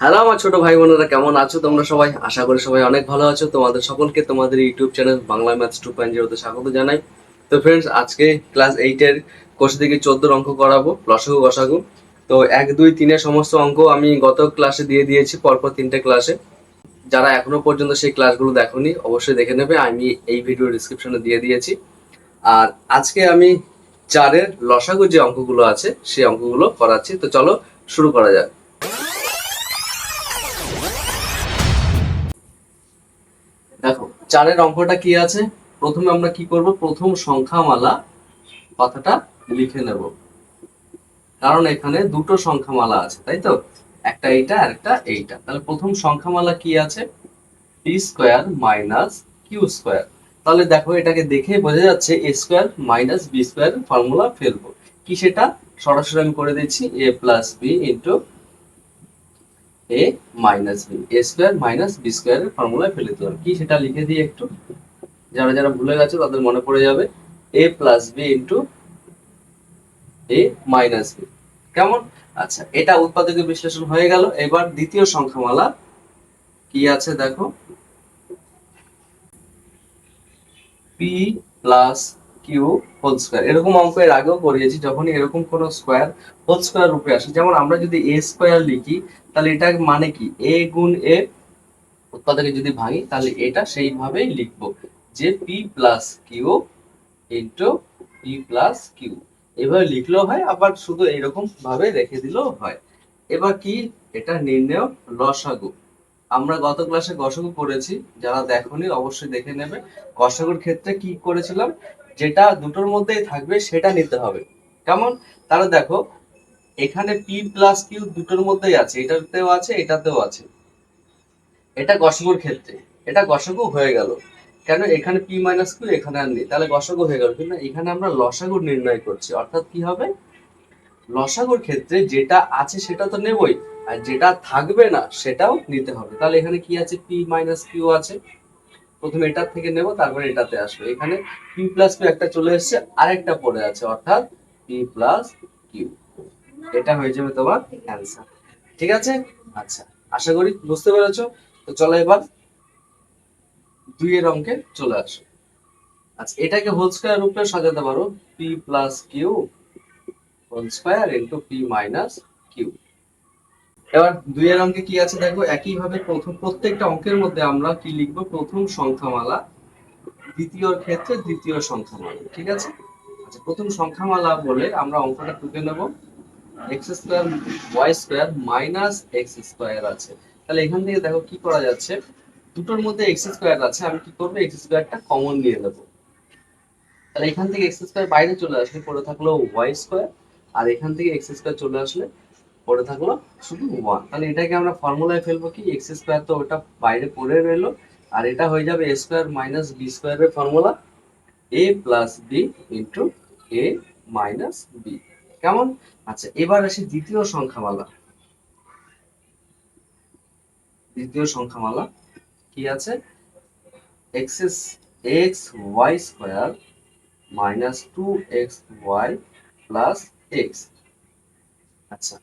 Hello আমার ছোট ভাই বোনেরা, কেমন আছো তোমরা সবাই? আশা করি সবাই অনেক ভালো আছো। তোমাদের সকলকে তোমাদের ইউটিউব চ্যানেল বাংলা ম্যাথস 2.0 স্বাগত জানাই। তো ফ্রেন্ডস, আজকে ক্লাস 8 এর কোষ থেকে 14 অঙ্ক করাবো, লসাগু গসাগু। তো 1 2 3 সমস্ত অঙ্ক আমি গত ক্লাসে দিয়ে দিয়েছি, পরপর 3টে ক্লাসে। যারা এখনো পর্যন্ত সেই ক্লাসগুলো দেখোনি অবশ্যই দেখে নেবে, আমি এই ভিডিও ডিসক্রিপশনে দিয়ে দিয়েছি। আর আজকে আমি 4-এর লসাগু যে অঙ্কগুলো আছে সেই অঙ্কগুলো করাচ্ছি। তো চলো শুরু করা যাক। দেখো, 4-এর অঙ্কটা কি আছে। প্রথমে আমরা কি করব, প্রথম সংখ্যামালা কথাটা লিখে নেব, কারণ এখানে দুটো সংখ্যামালা আছে, তাই তো? একটা এইটা আর একটা এইটা। তাহলে প্রথম সংখ্যামালা কি আছে? P square minus Q square. তাহলে দেখো, এটাকে দেখে বোঝা যাচ্ছে A square minus B square formula ফেলবো। কি সেটা? সরাসরি আমি করে দিচ্ছি, A plus B into A minus B, A square minus B স্কোয়ারের ফর্মুলা ফেলে দিলাম। কি সেটা লিখে দিই একটু, যারা যারা ভুলে গেছে তাদের মনে পড়ে যাবে। এ plus B into A minus B. কেমন? আচ্ছা, এটা উৎপাদকের বিশ্লেষণ হয়ে গেল। এবার দ্বিতীয় সংখ্যামালা কি আছে দেখো, P plus Q whole square. এরকম অঙ্ক এর আগেও করিয়েছি, যখনই এরকম কোন স্কোয়ার হোল স্কোয়ার রূপে আসে। যেমন আমরা যদি এ স্কোয়ার লিখি, তাহলে এটা মানে কি, এ গুণ এ উৎপাদকে যদি ভাঙি তাহলে এটা সেইভাবেই লিখবো, যে P plus Q into P plus Q. এভাবে লিখলেও হয়, আবার শুধু এরকম ভাবে রেখে দিলেও হয়। এবার কি, এটা নির্ণয় লসাগু। আমরা গত ক্লাসে গসাগু করেছি, যারা দেখোনি অবশ্যই দেখে নেবে। গসাগুর ক্ষেত্রে কি করেছিলাম, যেটা দুটোর মধ্যেই থাকবে সেটা নিতে হবে। কেমন? তাহলে দেখো, এখানে পি প্লাস কিউ দুটোর মধ্যেই আছে, এটাতেও আছে এটাতেও আছে। এটা গসাগুর ক্ষেত্রে এটা গসাগু হয়ে গেল। কেন? এখানে পি মাইনাস কিউ এখানে আর নেই, তাহলে গসাগু হয়ে গেল। কিন্তু এখানে আমরা লসাগু নির্ণয় করছি, অর্থাৎ কি হবে, লসাগুর ক্ষেত্রে যেটা আছে সেটা তো নেবই, আর যেটা থাকবে না সেটাও নিতে হবে। তাহলে এখানে কি আছে, পি মাইনাস কিউ আছে। প্রথমে এটার থেকে নেব, তারপরে এটাতে আসবে। এখানে পি প্লাস কিউ একটা চলে এসেছে, আরেকটা পড়ে আছে, অর্থাৎ পি প্লাস কিউ। এটা হয়ে যাবে তোমার অ্যান্সার। ঠিক আছে? আচ্ছা, আশা করি বুঝতে পেরেছো। তো চলো এবার 2 এর অঙ্কে চলে আসো। আচ্ছা, এটাকে হোল স্কয়ার রূপে সাজাতে পারো, P plus Q whole square into P minus Q. এবার 2 এর অঙ্কে কি আছে দেখো, একই ভাবে প্রত্যেকটা অঙ্কের মধ্যে আমরা কি লিখবো, প্রথম সংখ্যামালা, দ্বিতীয়র ক্ষেত্রে দ্বিতীয় সংখ্যামালা। ঠিক আছে? আচ্ছা, প্রথম সংখ্যামালা বলে আমরা অঙ্কটা টুকে নেব। X square Y square minus x square আছে। তাহলে এখান থেকে দেখো কি করা যাচ্ছে, দুটোর মধ্যে এক্স স্কোয়ার আছে, আমি কি করবো, এক্স স্কোয়ারটা কমন নিয়ে নেবো। তাহলে এখান থেকে এক্স স্কোয়ার বাইরে চলে আসলে পড়ে থাকলো ওয়াই স্কোয়ার, আর এখান থেকে এক্স স্কোয়ার চলে আসলে পড়ে থাকলো শুধু ওয়ান। তাহলে এটাকে আমরা ফর্মুলায় ফেলবো, কি এক্স স্কোয়ার তো ওটা বাইরে পড়ে রইলো, আর এটা হয়ে যাবে এ স্কোয়ার মাইনাস বি স্কোয়ারের formula, A plus B into A minus B. কেমন? আচ্ছা, এবার আসি দ্বিতীয় সংখ্যামালা। দ্বিতীয় সংখ্যামালা কি আছে, X X Y square minus two X Y plus X. আচ্ছা,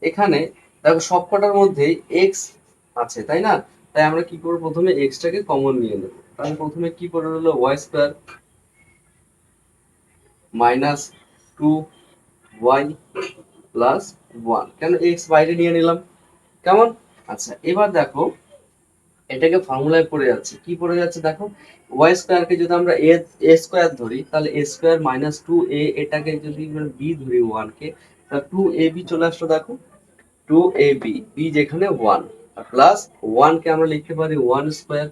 এখানে দেখো সবকটার মধ্যেই এক্স আছে, তাই না? তাই আমরা কি করবো, প্রথমে এক্স টাকে কমন নিয়ে নেবো। তাহলে প্রথমে কি করে হলো, Y square minus two Y plus one. কেন? এক্স বাইরে নিয়ে নিলাম। কেমন? আচ্ছা, এবার দেখো, এটাকে ফর্মুলায় পড়ে যাচ্ছে, কি পড়ে যাচ্ছে দেখো, ওয়াই স্কোয়ার কে যদি আমরা এ স্কোয়ার ধরি, তাহলে এ স্কোয়ার মাইনাস টু এ, এটাকে যদি বি ধরি ওয়ান কে, তাহলে টু এ বি চলে আসলো দেখো, টু এ বি, বি যেখানে ওয়ান, প্লাস ওয়ান কে আমরা লিখতে পারি ওয়ান স্কোয়ার,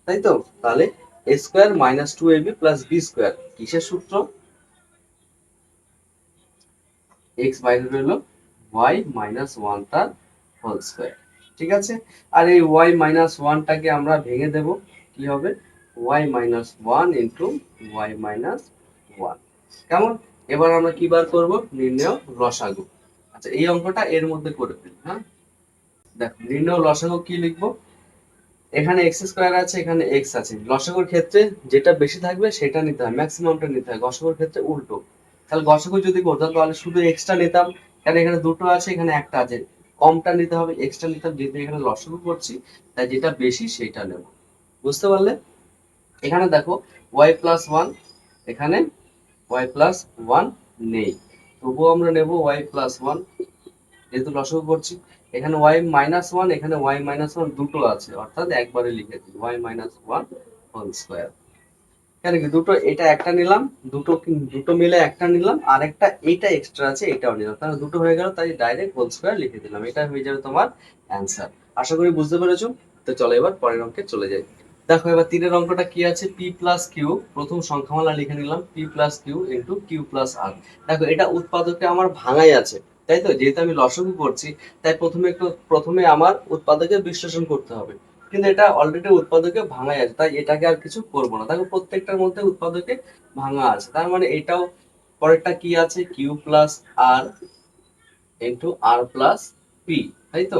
তাই তো? তাহলে এ square minus two A B plus B square, কিসের সূত্র? এক্স বাইরে রইলো, ওয়াই মাইনাস ওয়ান তার হোল স্কোয়ার। ঠিক আছে? আর এই ওয়াই মাইনাস ওয়ানটাকে আমরা ভেঙে দেব, কি হবে, Y minus one into Y minus one. কেমন? এবার আমরা কি বার করবো, নির্ণয় লসাগু। আচ্ছা, এই অঙ্কটা এর মধ্যে করে ফেলি। হ্যাঁ, দেখো, নির্ণয় লসাগু কি লিখবো, এখানে এক্স স্কোয়ার আছে, এখানে এক্স আছে। লসাগুর ক্ষেত্রে যেটা বেশি থাকবে সেটা নিতে হয়, ম্যাক্সিমামটা নিতে হয়। গসাগুর ক্ষেত্রে উল্টো। তাহলে গসাগু যদি করতাম তাহলে শুধু এক্সটা নিতাম, কারণ এখানে দুটো আছে এখানে একটা আছে। কমটা নিতে হবে, এক্সট্রা নিতে হবে, যেহেতু এখানে লসাগু করছি তাই যেটা বেশি সেটা নেব। বুঝতে পারলে? এখানে দেখো y+1, এখানে y+1 নেই, তবুও আমরা নেব y+1, যেহেতু লসাগু করছি। এখানে y-1, এখানে y-1 দুটো আছে, অর্থাৎ একবারে লিখে দিই y-1 হোল স্কয়ার। কেন কি দুটো, এটা একটা নিলাম, দুটো মিলে একটা নিলাম, আর একটা এইটা এক্সট্রা আছে এটাও নিলাম, তাহলে দুটো হয়ে গেল, তাই ডাইরেক্ট হোল স্কয়ার লিখে দিলাম। এটা হয়ে যাবে তোমার অ্যান্সার। আশা করি বুঝতে পেরেছো। তো চলো এবার পরের অঙ্কে চলে যাই। দেখো এবার তিনের অঙ্কটা কি আছে, p+q, প্রথম সংখ্যামালা লিখে নিলাম p+q ইন্টু q+r। দেখো এটা উৎপাদকে আমার ভাঙাই আছে, তাই তো, যেহেতু আমি লসাগু করছি তাই প্রথমে আমার উৎপাদকে বিশ্লেষণ করতে হবে, কিন্তু এটা অলরেডি উৎপাদকে ভাঙাই আছে, তাই এটাকে আর কিছু করবো না। দেখো প্রত্যেকটার মধ্যে উৎপাদকে ভাঙা আছে, তার মানে এটাও, পরেরটা কি আছে, q+r ইন্টু r+p, তাই তো।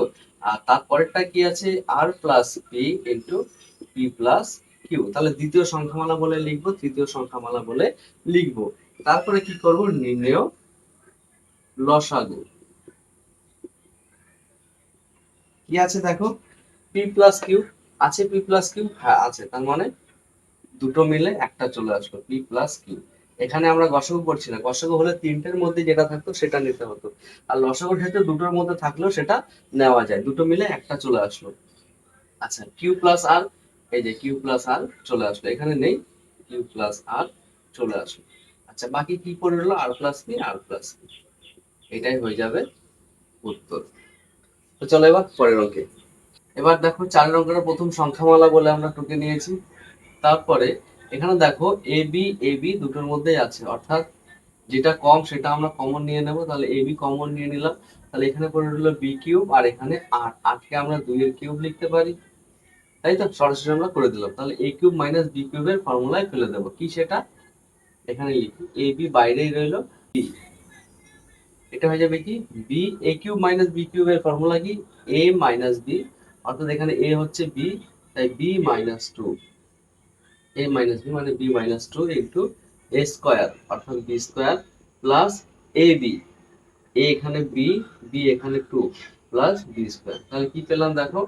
আর তারপরেরটা কি আছে, r+p ইন্টু p+q। তাহলে দ্বিতীয় সংখ্যামালা বলে লিখবো, তৃতীয় সংখ্যামালা বলে লিখবো। তারপরে কি করব, নির্ণেয় লসাগু। কি আছে দেখো, p+q আছে, p+q হ্যাঁ আছে, তার মানে দুটো মিলে একটা চলে আসলো p+q। এখানে আমরা গসাগু করছি না, গসাগু হলে তিনটের মধ্যে যেটা থাকতো সেটা নিতে হতো, আর লসাগুর ক্ষেত্রে দুটোর মধ্যে থাকলেও সেটা নেওয়া যায়, দুটো মিলে একটা চলে আসলো। আচ্ছা q+r, এই যে q+r চলে আসলো, এখানে নেই, q+r চলে আসলো। আচ্ছা বাকি কি পড়ে রইলো, r+p। এটাই হয়ে যাবে উত্তর। তো চলো এবার পরের অঙ্কে। এবার দেখো 4 অঙ্কের প্রথম সংখ্যামালা বলে আমরা টুকে নিয়েছি। তারপরে এখানে দেখো এ বি দুটোর মধ্যেই আছে, অর্থাৎ যেটা কম সেটা আমরা কমন নিয়ে নেব, তাহলে এ বি কমন নিয়ে নিলাম, তাহলে এখানে পড়ে রইলো b কিউব, আর এখানে 8কে আমরা 2 এর কিউব লিখতে পারি, তাই তো, সরাসরি আমরা করে দিলাম। তাহলে a কিউব মাইনাস b কিউবের ফর্মুলায় ফেলে দেবো, কি সেটা এখানে লিখি, এ বি বাইরেই রইলো, b, এটা হয়ে যাবে কি বি, এ কিউব মাইনাস বি কিউবের ফর্মুলা কি, a মাইনাস বি, অর্থাৎ এখানে a হচ্ছে b, তাই b-2, a-b মানে b-2 ইন্টু a স্কয়ার, অর্থাৎ b square plus A B, এ এখানে বি, বি এখানে 2 প্লাস বি স্কয়ার। তাহলে কি পেলাম দেখো,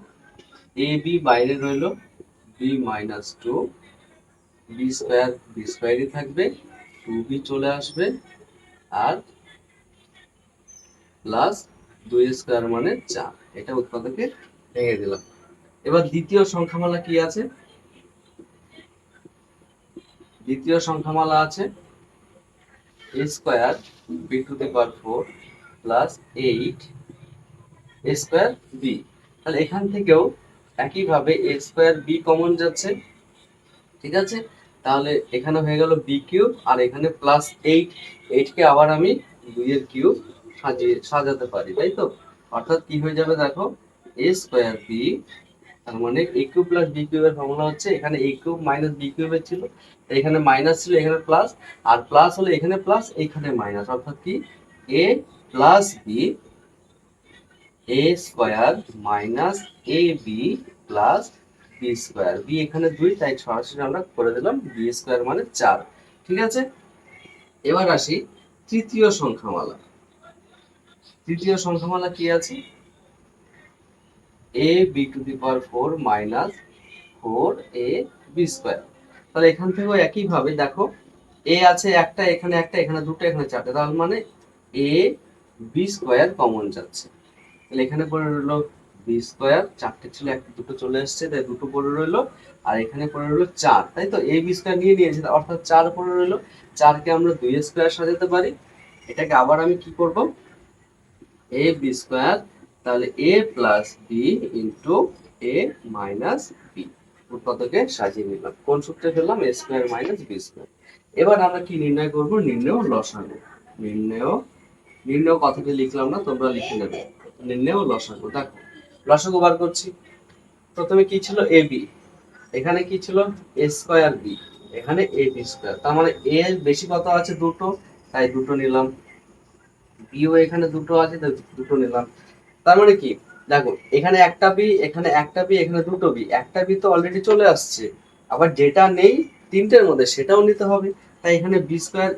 এ বি বাইরে রইলো, b-2, বি স্কয়ার বি স্কয়ারই থাকবে, 2b চলে আসবে, আর প্লাস 2 স্কয়ার মানে 4। এটা উৎপাদকে ভেঙে দিলাম। এবার দ্বিতীয় সংখ্যামালা কি আছে, দ্বিতীয় সংখ্যামালা আছে a square b⁴ plus 8 a square b। তাহলে এখান থেকেও একইভাবে a স্কয়ার b কমন যাচ্ছে, ঠিক আছে, তাহলে এখানে হয়ে গেল b কিউব, আর এখানে প্লাস 8 কে আবার আমি 2 এর কিউব সাজাতে পারি, তাই তো, অর্থাৎ কি হয়ে যাবে দেখো, a স্কয়ার b, তার মানে a কিউব প্লাস b কিউবের ফর্মুলা হচ্ছে, এখানে a কিউব মাইনাস b কিউবের ছিল, এখানে মাইনাস ছিল, এখানে প্লাস, আর প্লাস হলে এখানে প্লাস এখানে মাইনাস, অর্থাৎ কি a plus b, a square minus A B plus B square, B এখানে 2 তাই সরাসরি আমরা করে দিলাম বি স্কয়ার মানে 4। ঠিক আছে, এবার আসি তৃতীয় সংখ্যামালা। তৃতীয় সংখ্যামালা কি আছে, a b⁴ minus 4 a b square. তাহলে এখান থেকেও একই ভাবে দেখো, a আছে একটা, এখানে একটা, এখানে দুটো, এখানে চারটে, তার মানে a b স্কয়ার কমন যাচ্ছে, তাহলে এখানে পড়ে রইলো বি স্কয়ার, চারটে ছিল একটা দুটো চলে এসেছে তাই দুটো পড়ে রইলো, আর এখানে পড়ে রইলো 4, তাই তো, এ বি স্কয়ার নিয়ে নিয়েছি অর্থাৎ 4 পড়ে রইলো, 4কে আমরা 2 স্কয়ার সাজাতে পারি, এটাকে আবার আমি কি করব, এ বি স্কয়ার, তাহলে a plus B into A minus B, উৎপাদকে সাজিয়ে নিলাম, কোন সূত্রে ফেললাম, A square minus B square. এবার আমরা কি নির্ণয় করব, নির্ণয় লসাগু। নির্ণয়, নির্ণয় কথাটি লিখলাম না, তোমরা লিখে নেবে, নির্ণয় লসাগু। দেখো লসাগু বার করছি, প্রথমে কি ছিল এ বি, এখানে কি ছিল এ স্কয়ার বি, এখানে এ বি স্কয়ার, তার মানে এ এর বেশি কত আছে, দুটো, তাই দুটো নিলাম, বিও এখানে দুটো আছে তাই দুটো নিলাম। তার মানে কি দেখো, এখানে একটা বি, এখানে একটা বি, এখানে দুটো বি, একটা বি তো অলরেডি চলে আসছে, আবার যেটা নেই তিনটের মধ্যে সেটাও নিতে হবে, তাই এখানে বি স্কয়ার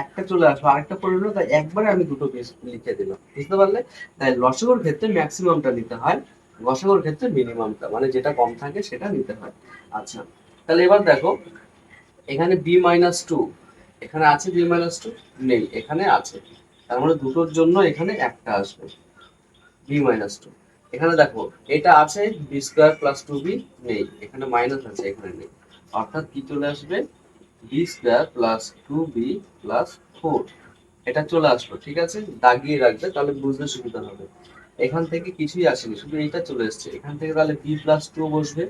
একটা চলে আসলো, আরেকটা পড়ে রইলো, তাই একবারে আমি দুটো পিস লিখে দিলাম, বুঝতে পারলে? তাই লসাগুর ক্ষেত্রে ম্যাক্সিমামটা নিতে হয়, গসাগুর ক্ষেত্রে মিনিমামটা, মানে যেটা কম থাকে সেটা নিতে হয়। আচ্ছা, তাহলে এবার দেখো এখানে বি মাইনাস টু, এখানে আছে বি মাইনাস টু? নেই, এখানে আছে, তার মানে দুটোর জন্য এখানে একটা আসবে বি মাইনাস টু। এখানে দেখো এটা আছে B square plus two B, নেই, এখানে মাইনাস আছে, এখানে নেই, অর্থাৎ কি চলে আসবে? B square plus two B plus four, এটা চলে আসলো। ঠিক আছে, দাগিয়ে রাখবে তাহলে বুঝতে সুবিধা হবে। এখান থেকে কিছুই আসেনি, শুধু এইটা চলে এসছে, এখান থেকে তাহলে বি প্লাস টু বসবে,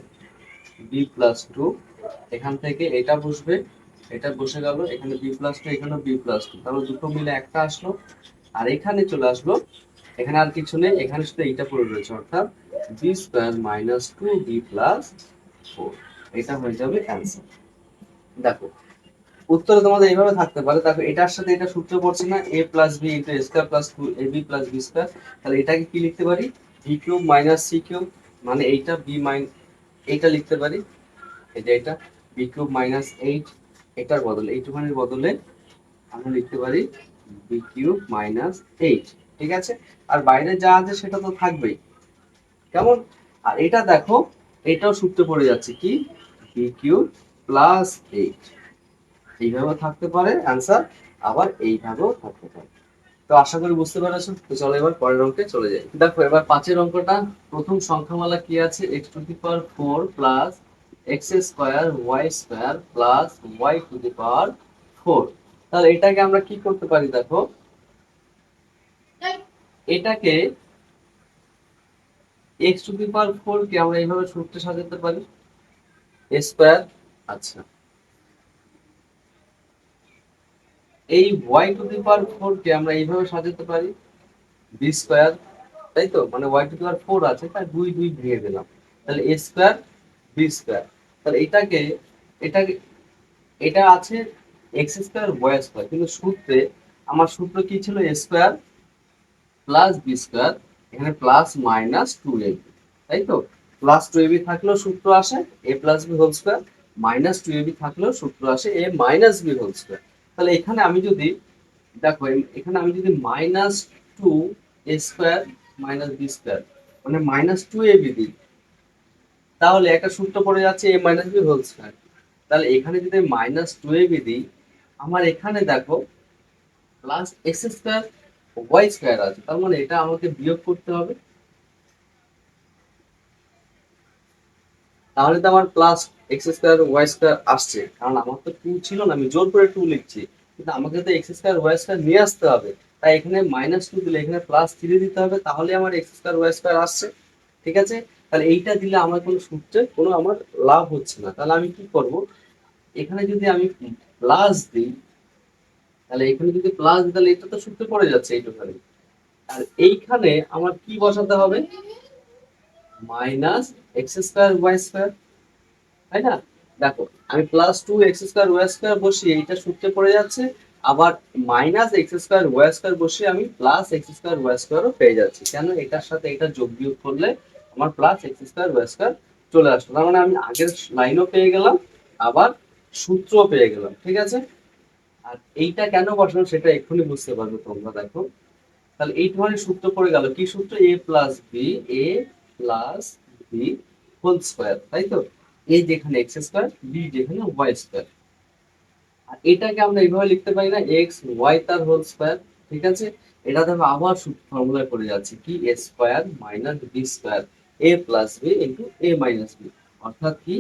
বি প্লাস টু, এখান থেকে এটা বসবে, এটা বসে গেল, এখানে বি প্লাস টু, এখানে বি প্লাস টু, তাহলে দুটো মিলে একটা আসলো। আর এখানে চলে আসলো, এখানে আর কিছু নেই, এখানে শুধু এইটা পড়ে রয়েছে, অর্থাৎ B square minus two B plus four, এটা হয়ে যাবে অ্যান্সার। দেখো উত্তরে তোমাদের এইভাবে থাকতে পারে, দেখো এটার সাথে এটা সূত্র পড়ছে না, A plus B into A square plus two A B plus B square, তাহলে এটাকে কি লিখতে পারি? B cube minus C cube, মানে এইটা বি মাইন, এইটা লিখতে পারি, এই যে এটা বি কিউব মাইনাস এইট, এটার বদলে এইটুখানির বদলে আমরা লিখতে পারি বি কিউব মাইনাস এইট। ঠিক আছে, আর বাইরে যা আছে সেটা তো থাকবেই, কেমন? আর এটা দেখো এটাও সূত্রে পড়ে যাচ্ছে কি, বি কিউব প্লাস এইট, এইভাবেও থাকতে পারে অ্যান্সার, আবার এইভাবেও থাকতে পারে। তো আশা করি বুঝতে পেরেছো। তো চলো এবার পরের অঙ্কে চলে যাই। দেখো এবার পাঁচের অঙ্কটা, প্রথম সংখ্যামালা কি আছে? X to the power four plus x square Y square plus Y to the power four. তাহলে এটাকে আমরা কি করতে পারি? দেখো এটাকে X to the power four কে আমরা এইভাবে সূত্রে সাজাতে পারি, এ স্কোয়ার, আচ্ছা এই Y to the power four কে আমরা এইভাবে সাজাতে পারি, বি স্কোয়ার, তাই তো? মানে Y to the power four আছে, তাই দুই দুই ভেঙে দিলাম, তাহলে এ স্কোয়ার বি স্কোয়ার। তাহলে এটাকে এটাকে এটা আছে এক্স স্কোয়ার ওয়াই স্কোয়ার, কিন্তু সূত্রে আমার সূত্র কি ছিল? A square plus B square, এখানে plus minus two A B, তাই তো? প্লাস টু এ বি থাকলেও সূত্র আসে A plus B whole square, minus two A B থাকলেও সূত্র আসে A minus B whole square. তাহলে এখানে আমি যদি দেখো এখানে আমি যদি minus two A square minus B square, মানে মাইনাস টু এ বি দিই, তাহলে একটা সূত্র পড়ে যাচ্ছে A minus B whole square. তাহলে এখানে যদি মাইনাস টু এ বি দিই, আমার এখানে দেখো plus x square Y square আছে, তার মানে এটা আমাকে বিয়োগ করতে হবে, তাহলে তো আমার plus x square Y square আসছে, কারণ আমার তো টু ছিল না, আমি জোর করে টু লিখছি, কিন্তু আমাকে তো এক্স স্কোয়ার ওয়াই স্কোয়ার নিয়ে আসতে হবে, তাই এখানে মাইনাস টু দিলে এখানে প্লাস থ্রি দিতে হবে, তাহলে আমার এক্স স্কোয়ার ওয়াই স্কোয়ার আসছে। ঠিক আছে, তাহলে এইটা দিলে আমার কোনো সূত্রে কোনো আমার লাভ হচ্ছে না, তাহলে আমি কি করব? এখানে যদি আমি প্লাস দিই, তাহলে এখানে যদি প্লাস দিই তাহলে এটা তো সূত্রে পড়ে যাচ্ছে এইটুখানি, আর এইখানে আমার কি বসাতে হবে? Minus x square Y square, তাই না? দেখো আমি plus two x square Y square বসিয়ে এইটা সূত্রে পড়ে যাচ্ছে, আবার minus x square Y square বসিয়ে আমি প্লাস এক্স স্কোয়ার ওয়াই স্কোয়ারও পেয়ে যাচ্ছি, কেন? এটার সাথে এটা যোগ বিয়োগ করলে আমার plus x square Y square চলে আসলো, তার মানে আমি আগের লাইনও পেয়ে গেলাম, আবার সূত্রও পেয়ে গেলাম। ঠিক আছে, আর এইটা কেন বসানো সেটা এক্ষুনি বুঝতে পারবে তোমরা। দেখো তাহলে এই ধরনের সূত্র পড়ে গেল, কি সূত্র? এ প্লাস বি, এ প্লাস বি হোল স্কোয়ার, তাই তো? এই যেখানে এক্স স্কোয়ার, বি যেখানে ওয়াই স্কোয়ার, আর এটাকে আমরা এইভাবে লিখতে পারি না, এক্স ওয়াই তার হোল স্কোয়ার। ঠিক আছে, এটা দেখো আবার ফর্মুলায় পড়ে যাচ্ছে কি, এ square minus B square A plus B into A minus B, অর্থাৎ কি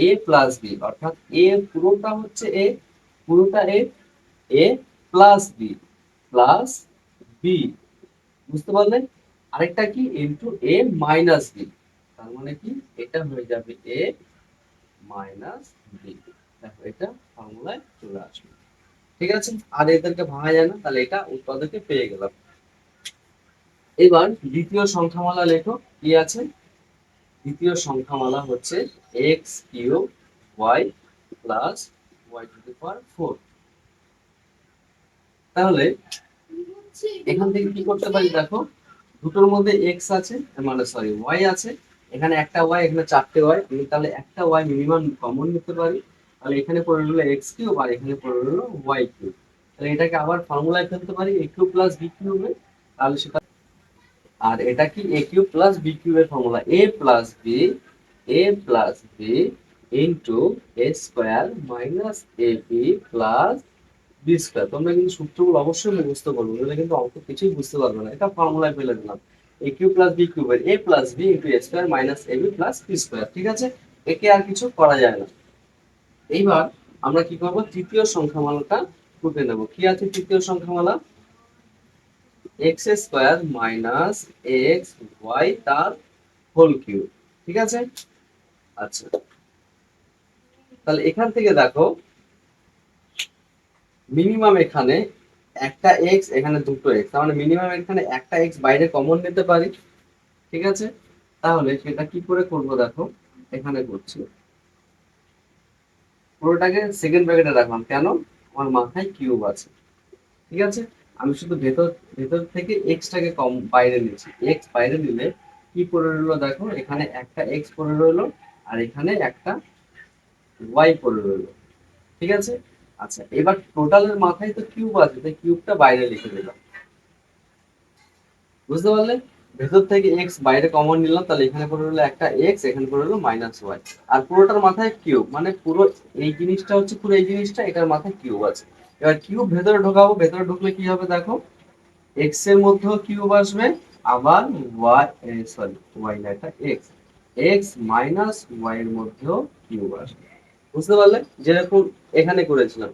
এ প্লাস বি, অর্থাৎ এ পুরোটা হচ্ছে এ, পুরোটা এ, এ প্লাস বি প্লাস বি, বুঝতে পারলে? আরেকটা কি ইনটু এ মাইনাস বি, তার মানে কি এটা হয়ে যাবে এ মাইনাস বি। দেখো এটা ফর্মুলায় চলে আসবে। ঠিক আছে, আর এদেরকে ভাঙা যায় না, তাহলে এটা উৎপাদকে পেয়ে গেলাম। এবার দ্বিতীয় সংখ্যামালা লেখো, কি আছে? দ্বিতীয় সংখ্যামালা হচ্ছে x cube y plus Y to the power four. তাহলে এখান থেকে কি করতে পারি? দেখো দুটোর মধ্যে এক্স আছে, মানে সরি ওয়াই আছে, এখানে একটা ওয়াই, এখানে চারটে ওয়াই, আমি তাহলে একটা ওয়াই মিনিমাম কমন নিতে পারি, তাহলে এখানে পড়ে রইলো এক্স কিউব আর এখানে পড়ে রইলো ওয়াই কিউব। তাহলে এটাকে আবার ফর্মুলায় ফেলতে পারি a কিউব প্লাস b কিউবে, তাহলে সেটা, আর এটা কি a কিউব প্লাস b কিউবের formula, a plus b into a square minus ab plus B square. তোমরা কিন্তু সূত্রগুলো অবশ্যই মুখস্থ করবে, নইলে কিন্তু অঙ্ক কিছুই বুঝতে পারবে না। এটা ফর্মুলায় ফেলে দিলাম, a কিউব প্লাস b কিউবের a plus b into a square minus ab plus B square. ঠিক আছে, একে আর কিছু করা যায় না। এইবার আমরা কি করব, তৃতীয় সংখ্যামালাটা খুঁজে নেব। কি আছে তৃতীয় সংখ্যামালা, X square minus x Y তার হোল কিউব। ঠিক আছে, আচ্ছা তাহলে এখান থেকে দেখো মিনিমাম এখানে একটা এক্স, এখানে দুটো এক্স, তার মানে মিনিমাম এখানে একটা এক্স বাইরে কমন নিতে পারি। ঠিক আছে, তাহলে সেটা কি করে করব দেখো, এখানে করছি পুরোটাকে সেকেন্ড ব্র্যাকেটে রাখলাম, কেন, আমার মাথায় কিউব আছে। ঠিক আছে, আমি শুধু ভেতর ভেতর থেকে এক্সটাকে কম বাইরে নিচ্ছি, এক্স বাইরে নিলে কি পড়ে রইলো দেখো, এখানে একটা এক্স পড়ে রইলো আর এখানে একটা ওয়াই পড়ে রইলো। ঠিক আছে, আচ্ছা এবার টোটালের মাথায় তো কিউব আছে, তাই কিউবটা বাইরে লিখে দিলাম। বুঝতে পারলে, ভেতর থেকে এক্স বাইরে কমন নিলাম, তাহলে এখানে পড়ে রইলো একটা এক্স, এখানে পড়ে রইলো মাইনাস ওয়াই, আর পুরোটার মাথায় কিউব, মানে পুরো এই জিনিসটা হচ্ছে পুরো এই জিনিসটা, এটার মাথায় কিউব আছে। এবার কিউব ভেতরে ঢোকাবো, ভেতরে ঢুকলে কি হবে দেখো, এক্স এর মধ্যেও কিউব আসবে, আবার ওয়াই, সরি ওয়াই না, এটা এক্স, এক্স মাইনাস ওয়াই এর মধ্যেও কিউব আসবে। বুঝতে পারলে, যেরকম এখানে করেছিলাম,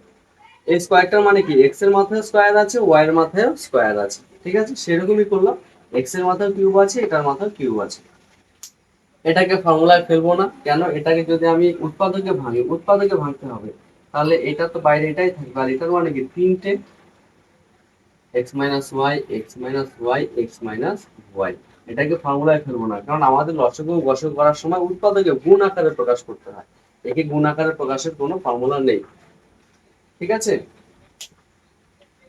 এই স্কোয়ারটার মানে কি, এক্স এর মাথায় স্কোয়ার আছে, ওয়াই এর মাথায় স্কোয়ার আছে। ঠিক আছে, সেরকমই করলাম, এক্স এর মাথায় কিউব আছে, এটার মাথায় কিউব আছে। এটাকে ফর্মুলায় ফেলবো না, কেন, এটাকে যদি আমি উৎপাদকে ভাঙি, উৎপাদকে ভাঙতে হবে, তাহলে এটা তো বাইরে এটাই থাকবে, আর এটার মানে কি তিনটে x minus y, x minus y, x minus y. এটাকে ফর্মুলায় ফেলবো না, কারণ আমাদের লসাগু গসাগু করার সময় উৎপাদকে গুণ আকারে প্রকাশ করতে হয়, একে গুণ আকারে প্রকাশের কোনো ফর্মুলা নেই। ঠিক আছে,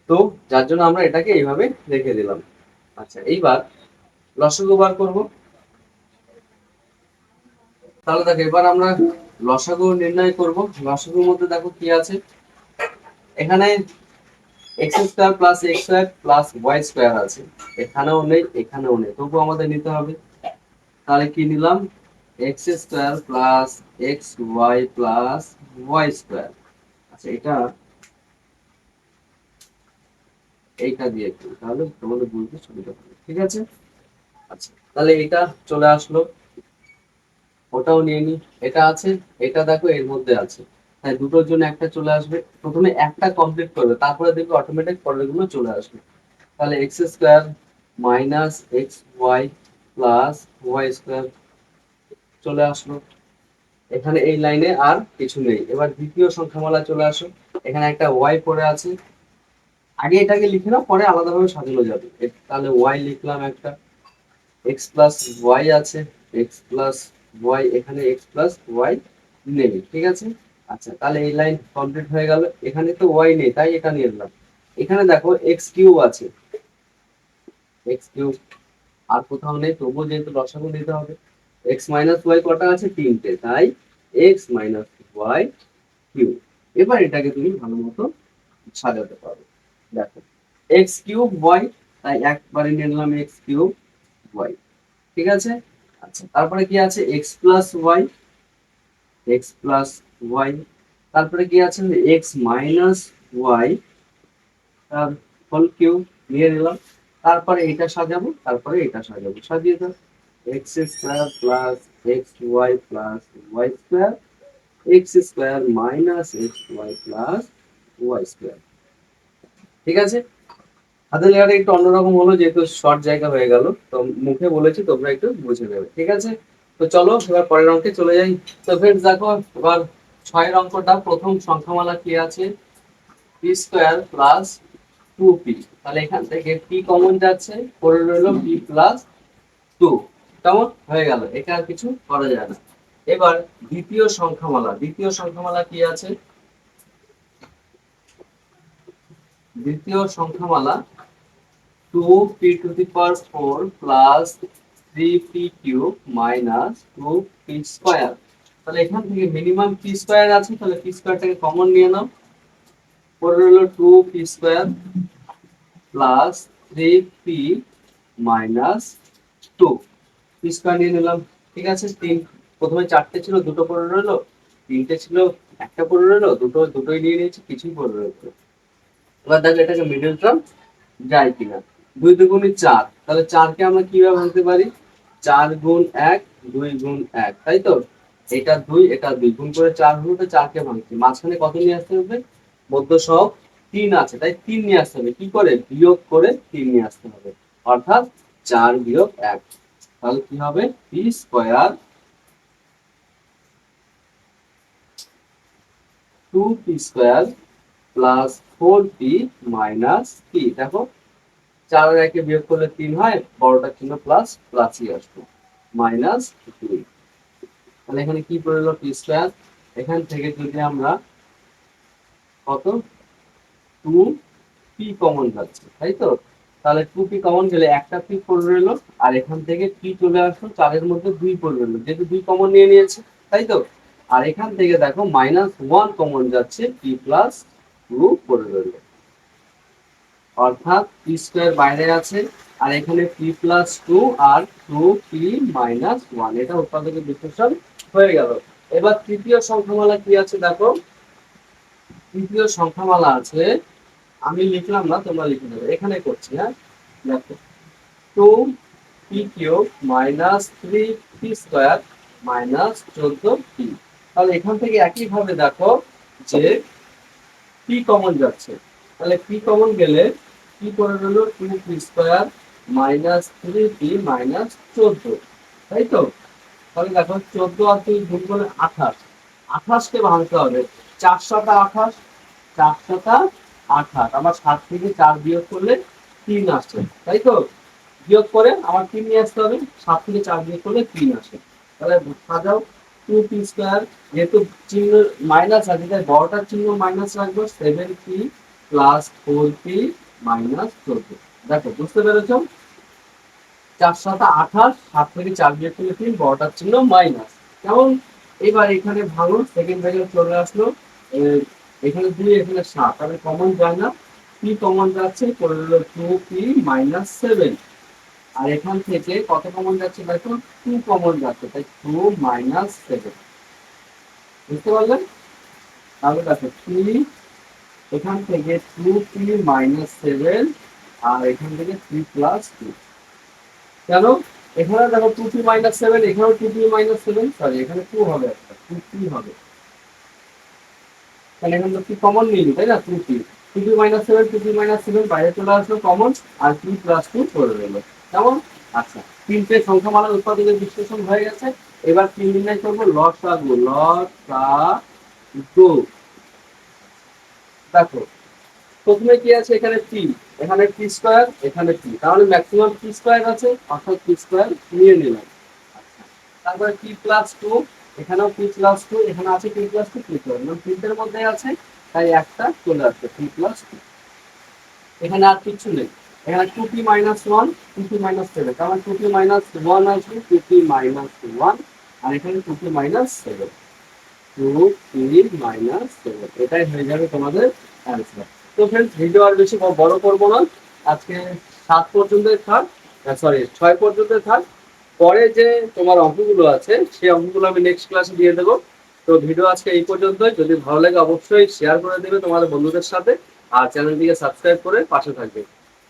তো যার জন্য আমরা এটাকে এইভাবে রেখে দিলাম। আচ্ছা এইবার লসাগু বার করব, তাহলে দেখো এবার আমরা লসাগু নির্ণয় করব। লসাগুর মধ্যে দেখো কি আছে, এখানে x square plus x square plus y square আছে, এখানেও নেই এখানেও নেই, তবু আমাদের নিতে হবে। তাহলে কি নিলাম, x square plus x Y plus y square. আচ্ছা এটা এইটা দিয়ে একটু, তাহলে তোমাদের বুঝতে সুবিধা হবে। ঠিক আছে, আচ্ছা তাহলে এটা চলে আসলো, ওটাও নিয়ে নি, এটা আছে, এটা দেখো এর মধ্যে আছে, তাই দুটোর জন্য একটা চলে আসবে, প্রথমে একটা কমপ্লিট করবে, তারপরে দেখবে অটোমেটিক পরেরগুলো চলে আসবে। তাহলে x square minus x Y plus y square চলে আসলো। এখানে এই লাইনে আর কিছু নেই। এবার দ্বিতীয় সংখ্যামালা চলে আসো, এখানে একটা ওয়াই পড়ে আছে, আগে এটাকে লিখে নাও, পরে আলাদাভাবে সাজানো যাবে। তাহলে ওয়াই লিখলাম একটা, এক্স প্লাস ওয়াই আছে, এক্স প্লাস ওয়াই, এখানে এক্স প্লাস ওয়াই নেই। ঠিক আছে, আচ্ছা তাহলে এই লাইন কমপ্লিট হয়ে গেল, এখানে তো ওয়াই নেই তাই এটা নিয়ে নিলাম। এখানে দেখো এক্স কিউব আছে, এক্স কিউব আর কোথাও নেই, তবুও যেহেতু লসাগু নিতে হবে, এক্স মাইনাস ওয়াই কটা আছে, তিনটে, তাই এক্স মাইনাস ওয়াই কিউব। এবার এটাকে তুমি ভালো মতো সাজাতে পারো। দেখো এক্স কিউব ওয়াই, তাই একবারে নিয়ে নিলাম এক্স কিউব ওয়াই। ঠিক আছে, আচ্ছা তারপরে কি আছে, x plus y, x plus y, তারপরে কি আছে, এক্স মাইনাস ওয়াই তার হোল কিউব নিয়ে নিলাম। তারপরে এটা সাজাবো, তারপরে এটা সাজাবো, সাজিয়ে দাও, x square plus x Y plus y square, x square minus x Y plus y square. ঠিক আছে, হাতের লেখাটা একটু অন্যরকম হলো, যেহেতু শর্ট জায়গা হয়ে গেল, তো মুখে বলেছি তোমরা একটু বুঝে নেবে। ঠিক আছে, তো চলো এবার পরের অঙ্কে চলে যাই। তো ফ্রেন্ডস দেখো এবার ছয়ের অঙ্কটা, প্রথম সংখ্যামালা কি আছে, P square plus two p, তাহলে এখান থেকে পি কমন যাচ্ছে, পড়ে রইলো পি প্লাস টু, কেমন হয়ে গেল, এটা আর কিছু করা যায় না। এবার দ্বিতীয় সংখ্যামালা, দ্বিতীয় সংখ্যামালা কি আছে, দ্বিতীয় সংখ্যামালা two P to the power four plus three P cube minus two P square. তাহলে এখান থেকে মিনিমাম পি স্কোয়ার আছে, তাহলে পি স্কোয়ারটাকে কমন নিয়ে নাও, পরে রইল 2p² plus 3p minus 2 p² নিয়ে নিলাম। ঠিক আছে, প্রথমে 4টে ছিল, দুটো পড়ে রইলো, 3টে ছিল, একটা পড়ে রইলো, দুটোই নিয়ে নিয়েছি, কিছুই পড়ে রইলো। এবার দেখো এটাকে মিডল টার্ম যায় কিনা। 2 2 4, তাহলে 4কে আমরা কিভাবে ভাঙতে পারি? 4 গুণ 1, 2 গুণ 1, তাই তো? এটা 2, এটা 2 গুণ করে 4 হলো, তো 4কে ভাঙছি। মাঝখানে কত নিয়ে আসতে হবে? মধ্য সহগ 3 আছে, তাই 3 নিয়ে আসতে হবে। কি করে? বিয়োগ করে 3 নিয়ে আসতে হবে, অর্থাৎ 4 বিয়োগ 1। তাহলে কি হবে? p² 2p² plus 4p minus p। দেখো 4 আর 1 বিয়োগ করলে 3 হয়, বড়টার চিহ্ন প্লাস, প্লাসই আসবে, মাইনাস 2। তাহলে এখানে কি পড়ে গেল? p²। এখান থেকে যদি আমরা কত 2p কমন যাচ্ছে, তাই তো? তাহলে 2p কমন গেলে একটা p পড়ে রইল, আর এখান থেকে p চলে আসলো, 4 এর মধ্যে 2 পড়ে রইল, যেহেতু 2 কমন নিয়ে নিয়েছে, তাই তো? আর এখান থেকে দেখো -1 কমন যাচ্ছে, p প্লাস 2 পড়ে রইল, অর্থাৎ p² বাইরে আছে, আর এখানে p প্লাস 2 আর 2p মাইনাস 1, এটা উৎপাদকের বিশ্লেষণ হয়ে গেল। এবার তৃতীয় সংখ্যামালা কি আছে দেখো। তৃতীয় সংখ্যামালা আছে, আমি লিখলাম না, তোমরা লিখে নেবে, এখানে করছি। হ্যাঁ, দেখো 2p³ minus 3p² minus 14p। তাহলে এখান থেকে একই ভাবে দেখো যে p কমন যাচ্ছে, তাহলে p কমন গেলে কি করে রইল? 2p² মাইনাস 3p মাইনাস 14, তাই তো? তাহলে দেখো 14 আর 3 গুণ করলে 28, 28কে ভাঙতে হবে। 4 7 28, 4 7 28, আবার 7 থেকে 4 বিয়োগ করলে 3 আসে, তাই তো? বিয়োগ করে আবার 3 নিয়ে আসতে হবে, 7 থেকে 4 বিয়োগ করলে 3 আসে। তাহলে সাজাও 2p², যেহেতু চিহ্ন মাইনাস আছে তাই বড়টার চিহ্ন মাইনাস রাখবো, 7p প্লাস 4p মাইনাস 14। দেখো বুঝতে পেরেছো? 4 7 28, 7 থেকে 4 বিয়োগ করলে 3, বড়টার চিহ্ন মাইনাস। যেমন এবার এখানে ভাঙো, সেকেন্ড ভ্যালু চলে আসলো, এখানে 2, এখানে 7, তাহলে কমন যায় না, p কমন যাচ্ছে, করে হলো 2p মাইনাস 7। আর এখান থেকে কত কমন যাচ্ছে দেখো? 2 কমন যাচ্ছে, তাই 2 মাইনাস 7। বুঝতে পারলেন? তাহলে দেখো 3, এখান থেকে 2p মাইনাস 7, আর এখান থেকে 3 প্লাস 2। কেন? এখানে দেখো 2p মাইনাস 7, এখানেও 2p মাইনাস 7, সরি এখানে 2 হবে, একটা 2p হবে। তাহলে এখানে তো p কমন নিয়ে নিই, তাই না? 2p, 2p minus 7, 2p minus 7 বাইরে চলে আসলো কমন, আর 3 প্লাস 2 পড়ে রইল। কেমন? আচ্ছা, তিনটে সংখ্যামালার উৎপাদকের বিশ্লেষণ হয়ে গেছে। এবার কি নির্ণয় করবো? লসাগু। লসাগু দেখো প্রথমে কি আছে? এখানে p, এখানে p², এখানে p, তাহলে ম্যাক্সিমাম p² আছে, অর্থাৎ p² নিয়ে নিলাম। আচ্ছা, তারপরে p প্লাস 2, এখানেও p প্লাস 2, এখানে আছে p প্লাস 2, p প্লাস 2, তিনটের মধ্যে আছে, তাই একটা চলে আসবে p প্লাস 2। এখানে আর কিছু নেই, এখানে 2p মাইনাস 1, 2p মাইনাস 7, কারণ 2p মাইনাস 1 আসবে, 2p মাইনাস 1, আর এখানে 2p মাইনাস 7, 2p মাইনাস 7, এটাই হয়ে যাবে তোমাদের অ্যান্সার। তো फ्रेंड्स, ভিডিও আর বেশি বড় করব না, আজকে 7 পর্যন্তই থাক, সরি 6 পর্যন্তই থাক। পরে যে তোমার অঙ্কগুলো আছে সেই অঙ্কগুলো আমি নেক্সট ক্লাসে দিয়ে দেবো। তো ভিডিও আজকে এই পর্যন্তই, যদি ভালো লাগে অবশ্যই শেয়ার করে দেবে তোমাদের বন্ধুদের সাথে, আর চ্যানেলটিকে সাবস্ক্রাইব করে পাশে থাকবে।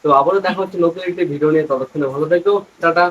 তো আবারও দেখা হচ্ছে নতুন একটি ভিডিও নিয়ে, ততক্ষণে ভালো থেকো, টাটা।